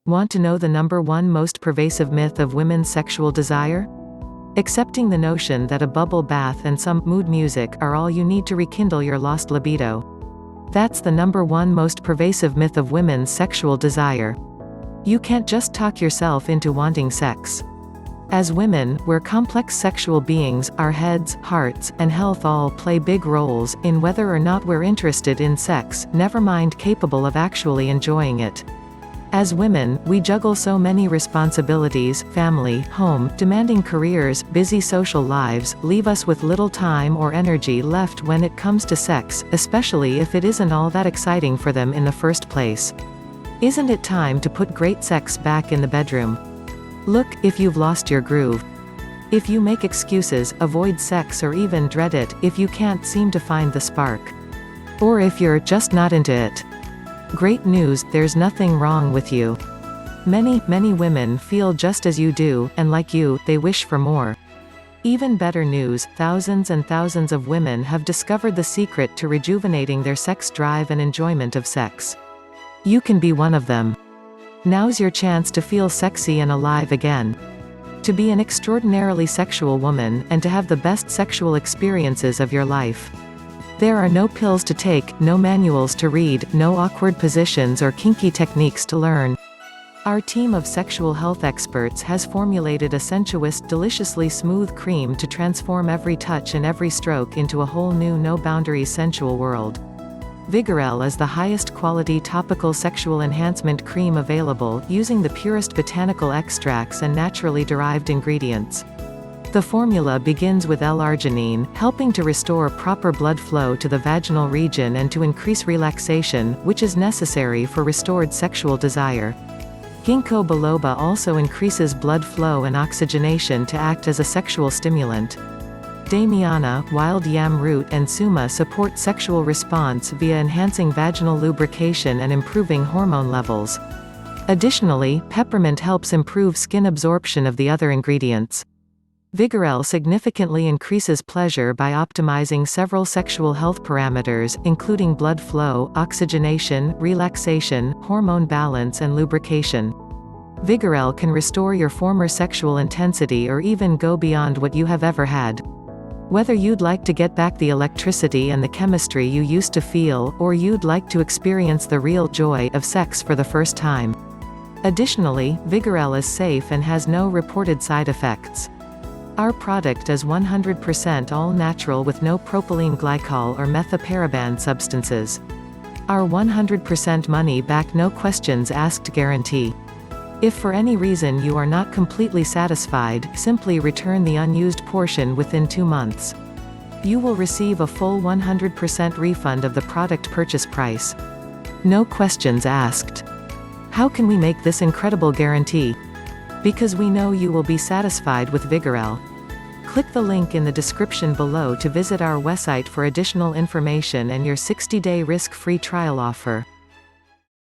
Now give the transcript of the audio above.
Want to know the number one most pervasive myth of women's sexual desire? Accepting the notion that a bubble bath and some mood music are all you need to rekindle your lost libido. That's the number one most pervasive myth of women's sexual desire. You can't just talk yourself into wanting sex. As women, we're complex sexual beings. Our heads, hearts, and health all play big roles in whether or not we're interested in sex, never mind capable of actually enjoying it. As women, we juggle so many responsibilities: family, home, demanding careers, busy social lives, leave us with little time or energy left when it comes to sex, especially if it isn't all that exciting for them in the first place. Isn't it time to put great sex back in the bedroom? Look, if you've lost your groove. If you make excuses, avoid sex, or even dread it, if you can't seem to find the spark. Or if you're just not into it. Great news, there's nothing wrong with you. Many women feel just as you do, and like you, they wish for more. Even better news, thousands and thousands of women have discovered the secret to rejuvenating their sex drive and enjoyment of sex. You can be one of them. Now's your chance to feel sexy and alive again. To be an extraordinarily sexual woman, and to have the best sexual experiences of your life. There are no pills to take, no manuals to read, no awkward positions or kinky techniques to learn. Our team of sexual health experts has formulated a sensuous, deliciously smooth cream to transform every touch and every stroke into a whole new no-boundaries sensual world. Vigorelle is the highest quality topical sexual enhancement cream available, using the purest botanical extracts and naturally derived ingredients. The formula begins with L-arginine, helping to restore proper blood flow to the vaginal region and to increase relaxation, which is necessary for restored sexual desire. Ginkgo biloba also increases blood flow and oxygenation to act as a sexual stimulant. Damiana, wild yam root, and suma support sexual response via enhancing vaginal lubrication and improving hormone levels. Additionally, peppermint helps improve skin absorption of the other ingredients. Vigorelle significantly increases pleasure by optimizing several sexual health parameters, including blood flow, oxygenation, relaxation, hormone balance, and lubrication. Vigorelle can restore your former sexual intensity or even go beyond what you have ever had. Whether you'd like to get back the electricity and the chemistry you used to feel, or you'd like to experience the real joy of sex for the first time. Additionally, Vigorelle is safe and has no reported side effects. Our product is 100% all-natural with no propylene glycol or methaparaban substances. Our 100% money-back no questions asked guarantee. If for any reason you are not completely satisfied, simply return the unused portion within 2 months. You will receive a full 100% refund of the product purchase price. No questions asked. How can we make this incredible guarantee? Because we know you will be satisfied with Vigorelle. Click the link in the description below to visit our website for additional information and your 60-day risk-free trial offer.